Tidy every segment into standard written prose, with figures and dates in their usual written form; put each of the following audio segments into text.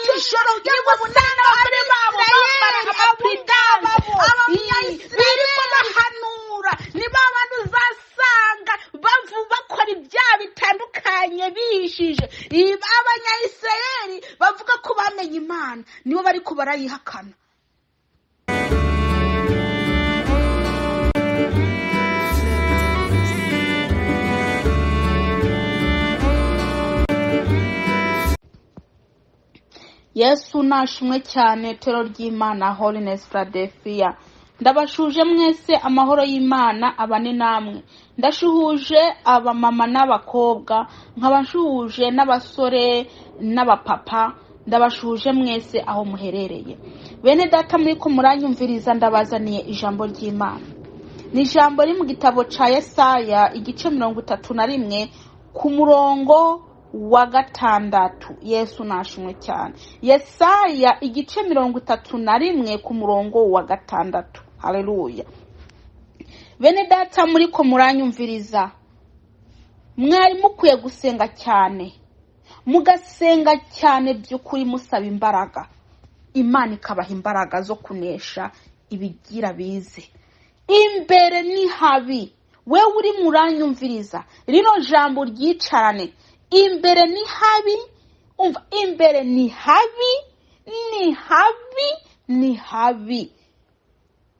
iki joro niba usanga muri babo bambara amapigama birimo bahanura ni babandi uzasanga bakora ibyaha bitandukanye bihishije. Abanyayisirayeli bavuga ko bamenye Imana nibo bari ko barayihakana. Yesu nashimwe cyane, tero ry'Imana, Holiness Philadelphia. Ndabashuje mwese amahoro y'Imana abane namwe. Ndashuhuje abamama n'abakobwa, nkabashuhuje n'abasore n'abapapa. Ndabashuje mwese aho muherereye. Bene data muri ko muranyumviriza, ndabazaniye ijambo ry'Imana. Ni ijambo riri mu gitabo ca Yesaya igice 31 ku murongo wa 6. Yesu nashimwe cyane. Yesaya igice 31 ku murongo wa 6. Haleluya. Bene data muri ko muranyumviriza, mwari mukwiye gusenga cyane, mugasenga cyane by'ukuri musaba imbaraga. Imana ikabaha imbaraga zo kunesha ibigira bize. Imbere ni habi. We uri muranyumviriza, rino jambo ryicarane. Imbere ni habi. Umva, imbere ni habi, ni habi, ni habi.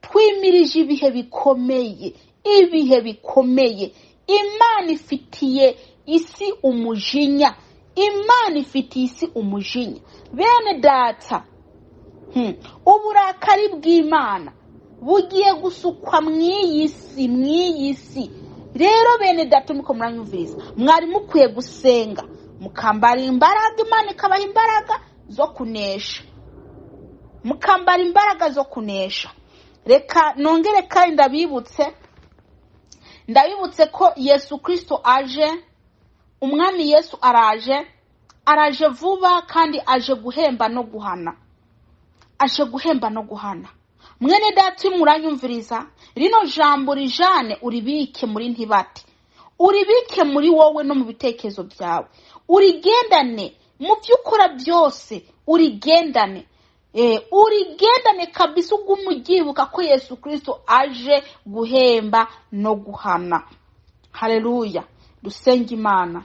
Twimirije ibihe bikomeye, ibihe bikomeye. Imana ifitiye isi umujinya. Imana ifitiye isi umujinya. Bene data, uburakari bw'Imana bugiye gusukwa mw'iyi si. Rero bene data muko muranyumviriza, mwari mukwiye gusenga, mukambara imbaraga. Imana ikabaha imbaraga zo kunesha. Mukambara imbaraga zo kunesha. Reka nongere kandi ndabibutse ko Yesu Kristo aje. Umwami Yesu araje vuba kandi aje guhemba no guhana. Aje guhemba no guhana. Mwene data muranyumviriza, rino jambo rijane uribike muri ntibati. Uribike muri wowe no mu bitekerezo byawe. Urigendane mu byukora byose, urigendane. Urigendane kabisa ugumugibuka ko Yesu Kristo aje guhemba no guhana. Haleluya. Dusenga Imana.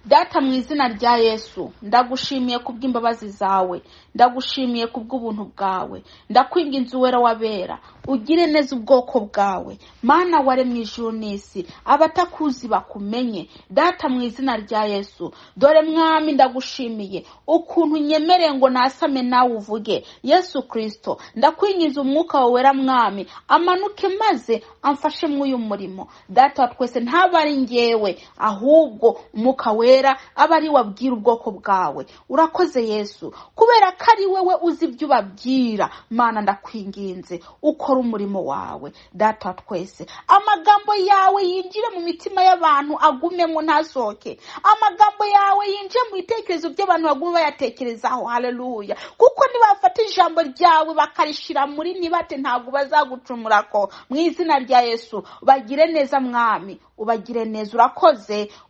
Data mu izina rya Yesu, ndagushimiye kubw'imbabazi zawe, ndagushimiye kubw'ubuntu bwawe, ndakwinginze Uwera wabera, ugire neza ubwoko bwawe. Mana waremye ijuru n'isi, abatakuzi bakumenye. Data mu izina rya Yesu, dore mwami ndagushimiye ukuntu nyemereye ngo nasame nawe uvuge. Yesu Kristo, ndakwinginze umwuka wawe wera mwami amanuke maze amfashe mw'uyu murimo. Data twese ntabari ngewe, ahubwo umwuka wera abari wabwira ubwoko bwawe. Urakoze Yesu, kubera ko ari wewe uzi ibyo ubabwira. Mana ndakwinginze ukora umurimo wawe. Data twese, amagambo yawe yinjire mu mitima y'abantu, agumemo ntasohoke. Amagambo yawe yinjire mu bitekerezo by'abantu, bagume bayatekerezaho. Haleluya. Kuko nibafata ijambo ryawe bakarishira muri nibate, ntabwo bazagucumurako. Mu izina rya Yesu, bagire neza mwami, ubagire neza.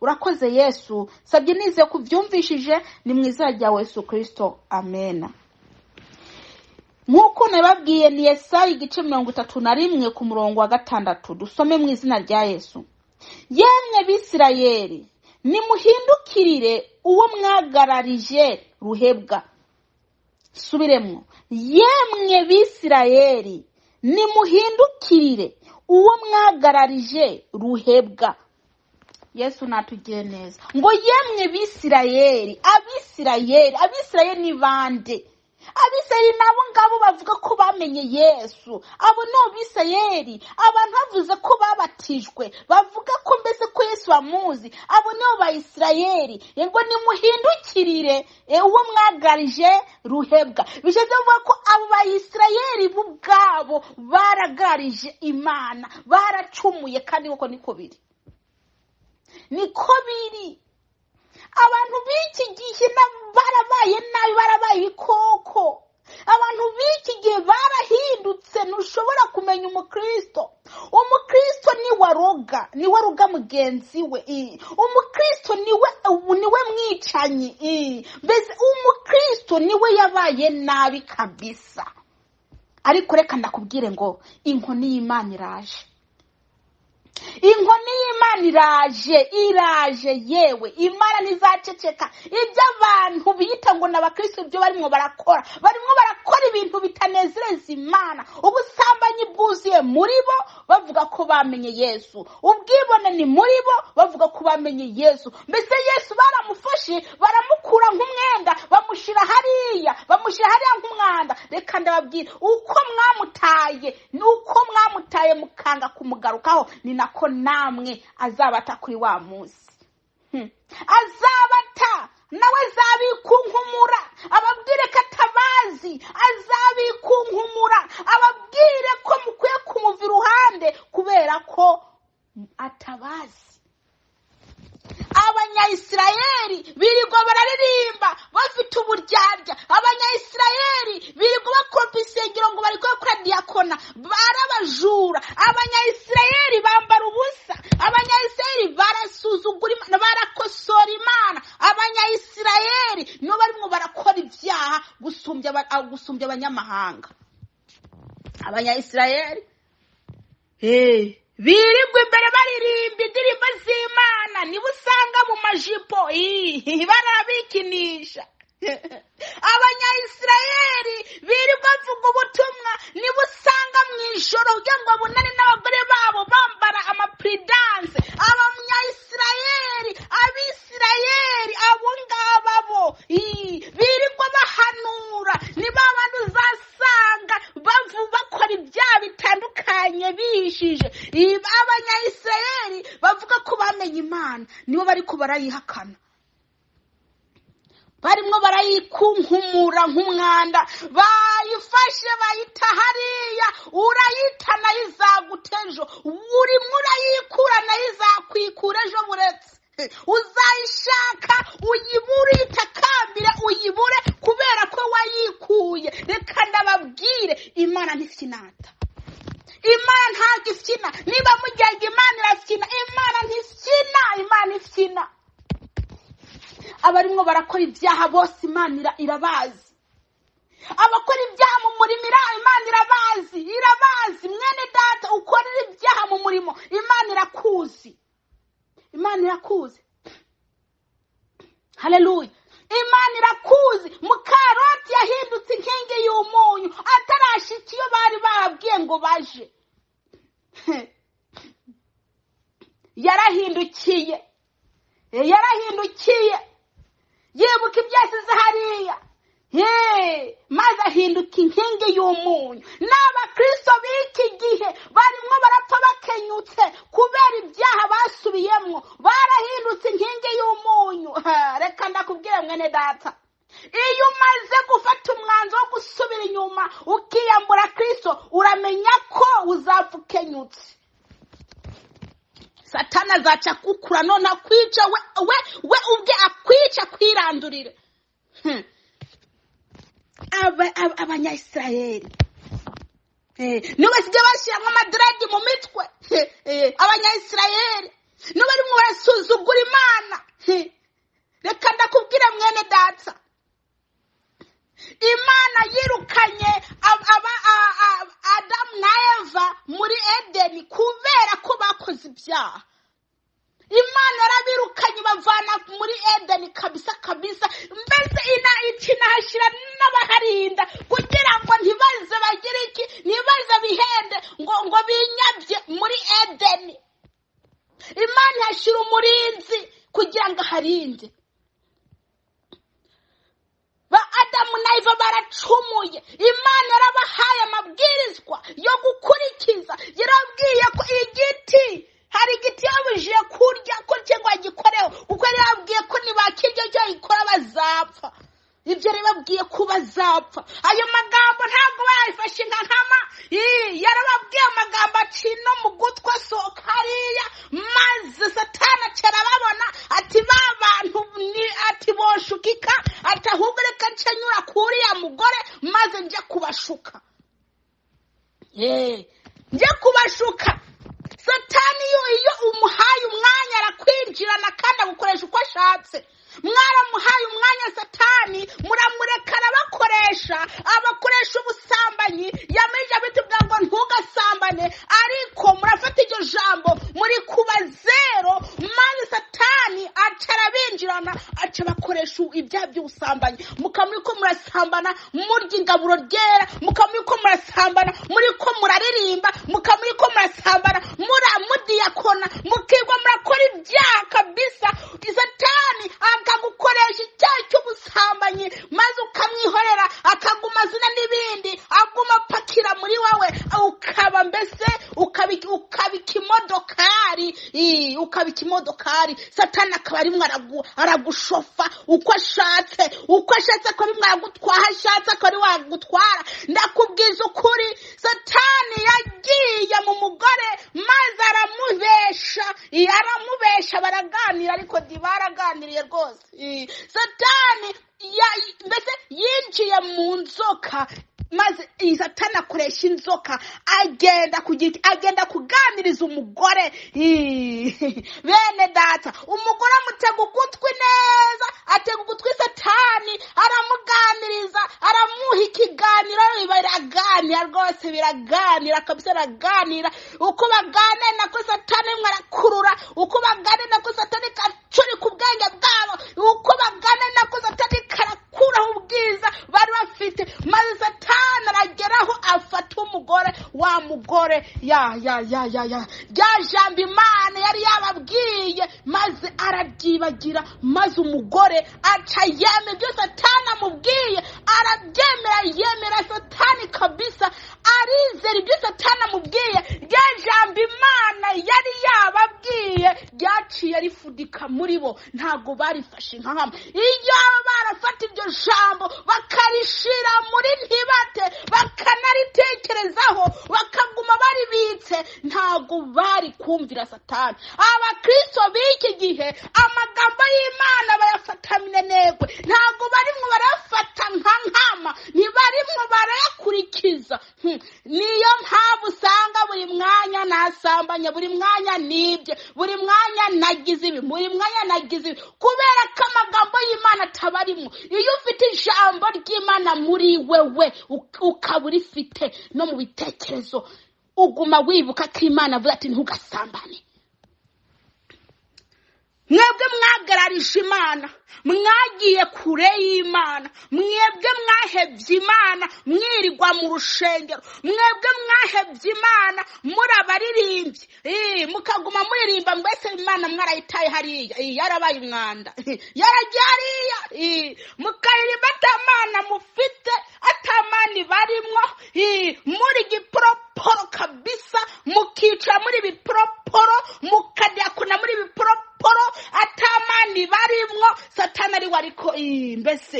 Urakoze Yesu. Sabye nize kubyumvishije, ni mu izina rya Yesu Kristo. Amen. Nkuko nababwiye ni Yesaya igice 31 ku murongo wa 6. Dusome mu izina rya Yesu. Yemwe Bisirayeli, nimuhindukirire uwo mwagararije ruhebwa. Subiremo. Yemwe Bisirayeli, nimuhindukirire uwo mwagararije ruhebwa. Yesu natugire neza. Ngo yemwe Bisirayeli, Abisirayeli ni bande? Abisirayeli nabo ngabo bavuga ko bamenye Yesu. Abo no Bisirayeli, abantu bavuze ko babatijwe, bavuga ko mbese ko Yesu bamuzi. Abo no Bayisirayeli. Ngo nimuhindukirire uwo mwagarije ruhebwa. Bishatse kuvuga ko abo Bayisirayeli bubwabo baragarije Imana, baracumuye, kandi uko niko biri. Niko biri. Abantu b'iki gihe barabaye nabi, barabaye ikoko. Abantu b'iki gihe barahindutse. Ntushobora kumenya umukristo. Umukristo ni waroga. ruga mugenzi we. Umukristo niwe mwicanyi. Mbese umukristo niwe yabaye nabi kabisa. Ariko reka ndakubwire ngo inkoni y'Imana iraje. Inkoni y'Imana iraje yewe. Imana ntizaceceka ibyo abantu biyita ngo n'abakristo ibyo barimo barakora ibintu bitanezereza Imana. Ubusambanyi bwuzuye muri bo bavuga ko bamenye Yesu. Ubwibone ni muri bo bavuga ko bamenye Yesu. Mbese Yesu baramufashe baramukura nk'umwenda bamushira hariya nk'umwanda. Reka ndababwira uko mwamutaye mukanga kumugarukaho ni nako namwe azabata kuri wa munsi. Azabata nawe azabikunkumura ababwire ko atabazi. Azabikunkumura ababwire ko mukwiye kumuva iruhande kubera ko atabazi. Abanyayisirayeli birirwa bararirimba bafite uburyarya. Abanyayisirayeli birirwa bakora isengero ngo bari gukora diakona, barabajura. Abanyayisirayeli bambara ubusa. Abanyayisirayeli barasuzugura Imana, barakosora Imana. Abanyayisirayeli nibo barimo barakora ibyaha gusumbya abanyamahanga. Abanyayisirayeli birirwa imbere baririmba indirimbo z'Imana. Niba usanga mu majipo barabikinisha. Abanyayisirayeli birirwa bavuga ubutumwa. Niba usanga mu ijoro kugira ngo babonane n'abagore babo bambara amapuridanse. Abisirayeli abo ngabo birirwa bahanura. Niba abantu uzasanga bakora ibyaha bitandukanye bihishije. Abanyayisirayeli bavuga ko bamenye Imana nibo bari ko barayihakana. Barimo barayikunkumura nk'umwanda. Bayifashe bayita hariya. Urayita nayo izagutejo. Urimo urayikura nayo izakwikura ejo buretse. Uzayishaka uyibure, itakambira uyibure kubera ko wayikuye. Reka ndababwire Imana ntifinata. Imana ntabwo ifina. Niba mujyaga Imana irafina. Imana ntifina. Imana ifina. Abarimo barakora ibyaha bose Imana irabazi. Abakora ibyaha mu murimo Imana irabazi. Mwene data ukorera ibyaha mu murimo Imana irakuzi. Haleluya. Imana irakuzi. Mukaroti yahindutse inkingi y'umunyu atarashika iyo bari babwiye ngo baje. Yarahindukiye. Yibuka ibyasize hariya. Maze ahinduka inkingi y'umunyu. N'abakristo b'iki gihe barimo barapfa bakenyutse kubera ibyaha basubiyemo. Barahindutse inkingi y'umunyu. Reka ndakubwire mwene data, iyo umaze gufata umwanzuro wo gusubira inyuma ukiyambura Kristo, uramenya ko uzapfa ukenyutse. Satana azaca kukura none akwica we ubwe akwica kwirandurire. Abanyayisirayeli nibo basigaye bashyiramo amadredi mu mitwe. Abanyayisirayeli nibo barimo barasuzugura Imana. Reka ndakubwira mwene data, Imana yirukanye Adamu na Eva muri Edeni kubera ko bakoze ibyaha. Imana yarabirukanye bavana muri Edeni kabisa. Mbese ikinahashyira n'abaharinda kugira ngo ntibaze bagire iki, ntibaze bihende ngo binyabye muri Edeni. Imana yashyira umurinzi kugira ngo aharinde. Ba Adamu na Eva baracumuye. Imana yarabahaye amabwirizwa yo gukurikiza. Yarabwiye ko hari igiti yabujije kurya ko cyangwa gikoreho, kuko yarabwiye ko nibakirya cyo ikora bazapfa. Ibyo ribabwiye ko bazapfa. Ayo magambo ntabwo bayifashe nka nkama. Yarababwiye amagambo ati no mu gutwa soka hariya. Maze Satana cyarababona ati babantu ati boshukika, ati ahubwo reka ncanyura kuri ya mugore maze njye kubashuka. Njye kubashuka. Satani iyo umuhaye umwanya arakwinjirana kandi agukoresha uko ashatse. Mwaramuhaye umwanya Satani, muramureka abakoresha ubusambanyi. Yamije bitubwira ngo ntugasambane, ariko murafata iryo jambo muri kuba zero, maze Satani aca arabinjirana, aca bakoresha ibyaha by'ubusambanyi. Mukamuri ko murasambana murya ingaburo ryera, mukamuri ko murasambana muri ko muraririmba, mukamuri ko murasambana muramudiyakona, mukigwa murakora ibyaha kabisa. Satani akagukoresha icyaha cy'ubusambanyi, maze ukamwihorera, akaguma azina n'ibindi, aguma apakira muri wawe, ukaba mbese ukaba ikimodokari. Satani akaba arimwo aragushofa uko ashatse, akaba arimwo aragutwara, ashatse akaba ari wagutwara. Ndakubwiza ukuri, Satani yagiye mu mugore maze aramubesha, baraganira, ariko baraganiriye rwose. Satani mbese yinjiye mu nzoka, maze Satani akoresha inzoka, agenda kuganiriza umugore. Bene data, umugore amutega ugutwi neza, atega ugutwi Satani, aramuganiriza, aramuha ikiganiro, biraganira rwose, biraganira kabisa, biraganira. Uko baganira nako Satani mwarakurura, uko baganira nako Satani kacuri ku bwenge bwabo, uko baganira nako Satani karakuraho ubwiza bari bafite, maze Satani arageraho afata umugore, wa mugore rya jambo Imana yari yababwiye, maze arabyibagira, maze umugore aca yemera ibyo Satani amubwiye, arabyemera, yemera Satani kabisa, arizera ibyo Satani amubwiye. Rya jambo Imana yari yababwiye ryaciye rifudika muri bo, ntago barifashe nk'ahama. Iyo barafata iryo jambo bakarishira muri ntibate, bakanaritekerezaho, bakaguma baribitse, ntago bari kumvira Satani. Abakristo b'iki gihe amagambo y'Imana bayafata minenegwe, ntago barimwo barafata nk'nkama, ntibarimwo barayakurikiza. Niyo mpamvu usanga buri mwanya nasambanya, buri mwanya nibye, buri mwanya nagize ibi, buri mwanya nagize ibi, kubera ko amagambo y'Imana atabarimo. Iyo ufite ijambo ry'Imana muri wewe, ukaba urifite no mu bitekerezo, uguma wibuka ko Imana avuga ati ntugasambane. Mwebwe mwagararije Imana, mwagiye kure y'Imana, mwebwe mwahebye Imana, mwirirwa mu rushengero, mwebwe mwahebye Imana, muri abaririmbyi, mukaguma muririmba, mbese Imana mwarayitaye hariya, yarabaye umwanda, yaragiye hariya, mukaririmba atamana mufite, atamani barimwo, muri giporoporo kabisa, mukicara muri biporoporo, mukadiyakona muri biporoporo, atamani barimwo. Satani ari wariko mbese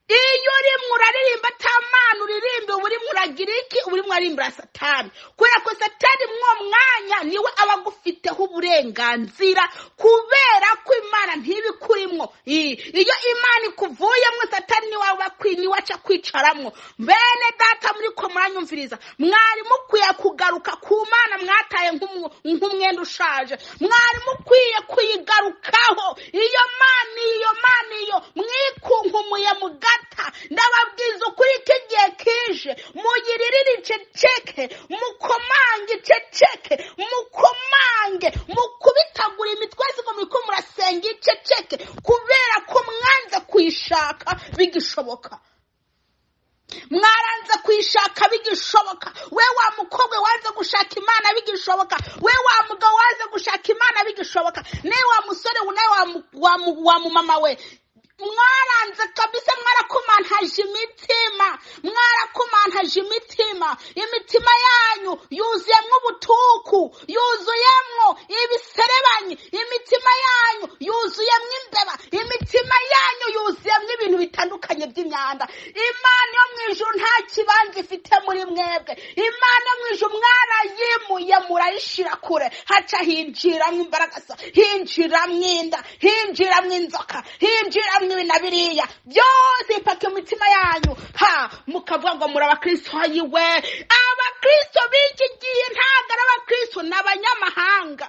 iyo urimo uraririmba atamana uririmba, urimo uragira iki? Urimo arimbira Satani, kubera ko Satani mwo mwanya niwe abagufiteho uburenganzira, kubera ko Imana ntibikurimwo. Iyo Imana ikuvuyemwo, Satani niwe waca kwicaramwo. Bene data, muri ko muranyumviriza, mwari mukwiye kugaruka ku Mana mwataye nk'umwenda ushaje, mwari mukwiye kuyigarukaho. Iyo Mana iyo mwikunkumuye mugata, ndababwiza ukuri ko igihe kije, muyiririre iceceke, mukomange iceceke, mukomange, mukubitagura imitwe ngo muriko murasenga iceceke, kubera ko mwanze kuyishaka bigishoboka. Mwaranze kuyishaka bigishoboka. We wa mukobwa wanze gushaka Imana bigishoboka. We wa mugabo wanze gushaka Imana bigishoboka. Ne wa musore unaye wa mama we, mwaranze kabisa, mwarakomantaje imitima, imitima yanyu yuzuyemwo ubutuku, yuzuyemwo ibiserebanyi, imitima yanyu yuzuyemwo imbeba, imitima yanyu yuzuyemwo ibintu bitandukanye by'imyanda. Imana yo mu ijuru nta kibanza ifite muri mwebwe. Imana yo mu ijuru mwarayimuye murayishira kure, haca hinjiramwo imbaraga, hinjiramwo inda, hinjiramwo inzoka, hinjiramwo ibi na biriya byose bipaka imitima yanyu, mukavuga ngo muri abakristo. Yiwe, abakristo b'iki gihe ntabwo ari abakristo, ni abanyamahanga.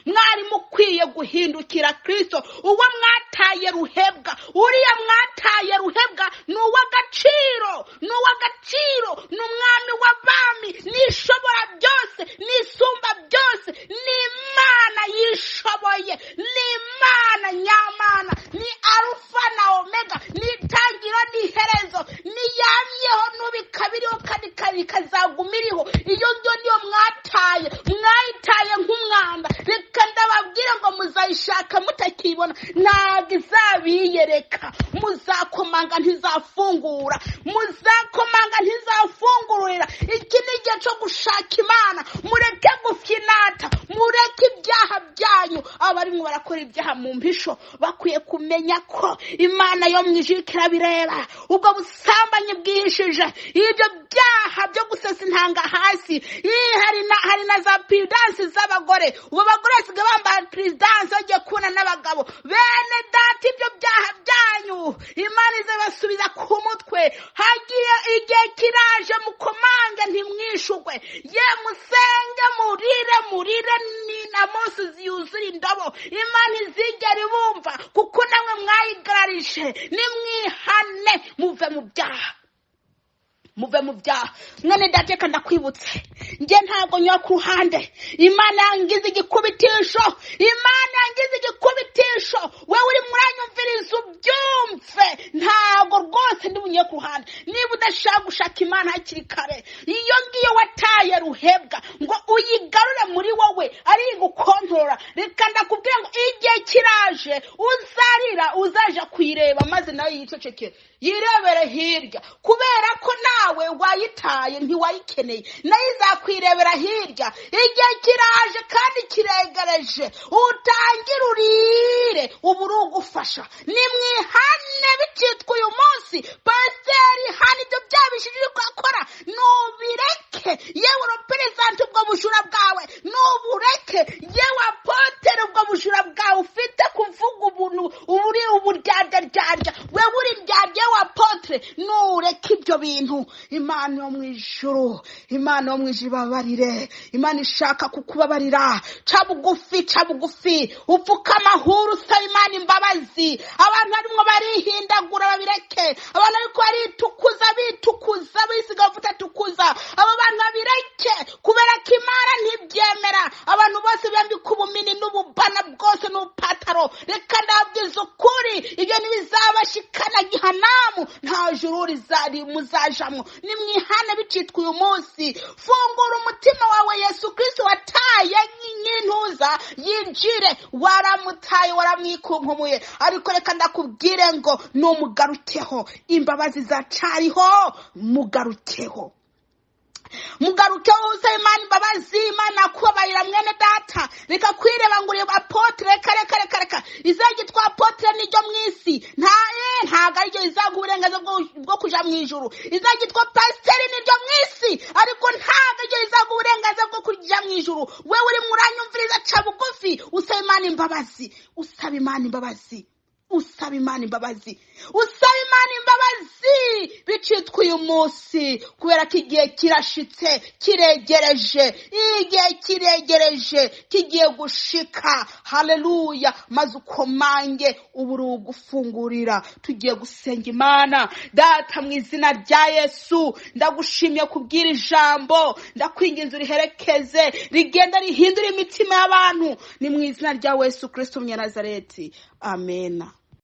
Mwari mukwiye guhindukira Kristo. Uwo mwataye ruhebwa, uriya mwataye ruhebwa ni uw'agaciro, ni umwami w'abami, ni ishobora byose, ni isumba byose, ni Imana yishoboye, ni Imana nyamana, ni Alufa na Omega, ni itangiriro n'iherezo, ni yamyeho n'ubikabiriho kandi ikazagumiriho. Iyo niyo mwataye, mwayitaye nk'umwanda. Reka ndababwire ngo muzayishaka mutakibona, ntabwo izabiyereka. Muzakomanga ntizafungura, muzakomanga ntizafungurira. Iki ni igihe cyo gushaka Imana. Mureke gufinata, mureke ibyaha byanyu. Abarimo barakora ibyaha mu mpisho bakwiye kumenya ko Imana yo mu ijuru irabireba. Ubwo busambanyi bwihishije, ibyo byaha byo gusesa intanga hasi, hari na za piridansi z'abagore. Ubu abagore basigaye bambara piridansi bagiye kubona n'abagabo. Bene data, ibyo byaha byanyu Imana izabasubiza ku mutwe. Hagiye igihe kiraje, mukomange ntimwishugwe. Ye musenge, murire n'inamusi ziyuzura indobo. Imana izigera ibumva, kuko namwe mwayigararije. Nimwihane, muve mu byaha. Mwene data, reka ndakwibutse, njye ntabwo nyura ku ruhande. Imana yangize igikubitisho, wowe uri muranyumviriza ubyumve. Ntabwo rwose ndi bunye ku ruhande. Niba udashaka gushaka Imana hakiri kare, iyo ngiyo wataye ruhebwa ngo uyigarure muri wowe, ari gukontorora. Reka ndakubwira ngo igihe kiraje, uzarira uzaja kuyireba, maze nawe yicecekere, yirebere hirya, kubera ko nawe wayitaye, ntiwayikeneye, nayo izakwirebera hirya. Igihe kiraje kandi kiregereje, utangire urire, ubu uri ugufasha. Nimwihane bicitwa uyu munsi. Pasiteri, hano ibyo byabishije uri gukora, nubireke. Yewe uruperezante, ubwo bujura bwawe nubureke. Yewe apotere, ubwo bujura bwawe ufite kuvuga ubuntu, uri uburyaryarya, wewe uri ndyarya w'apotre, nureke ibyo bintu. Imana yo mu ijuru ibabarire. Imana ishaka kukubabarira. Ca bugufi upfuka amahuru, usaba Imana imbabazi. Abantu barimo barihindagura, babireke. Abantu ariko bitukuza bisiga bavuta tukuza. Abo bantu babireke, kubera ko Imana ntibyemera abantu bose bambika ubumini n'ububana bwose n'ubupataro. Reka ndabwiza ukuri, ibyo ntibizabashikana gihanamu, nta juru rizari muzajamwo. Nimwihane bicitwa uyu munsi. Fungura umutima wawe, Yesu Kristo wataye nk'intuza yinjire. Waramutaye, waramwikunkumuye, ariko reka ndakubwire ngo numugarukeho. Imbabazi zacariho, mugarukeho. Usaba Imana imbabazi. Imana kubabarira mwene data. Reka kwireba ngo uri apotre. Reka izagitwa apotre n'iryo mw'isi. Ntago ari ryo izaguha uburenganzira bwo kuja mu ijuru. Izagitwa pasiteri n'iryo mw'isi, ariko ntago ari ryo izaguha uburenganzira bwo kuja mu ijuru. Wewe uri muranyumviriza, ca bugufi, usaba Imana imbabazi. Bicitwa uyu munsi, kubera ko igihe kirashitse, kiregereje. Igihe kiregereje, kigiye gushika. Haleluya. Maze ukomange, ubu uri ugufungurira. Tugiye gusenga Imana. Data, mu izina rya Yesu, ndagushimiye kubwira ijambo. Ndakwinginze uriherekeze, rigenda rihindura imitima y'abantu. Ni mu izina rya Yesu Kristo Nazareti. Amen.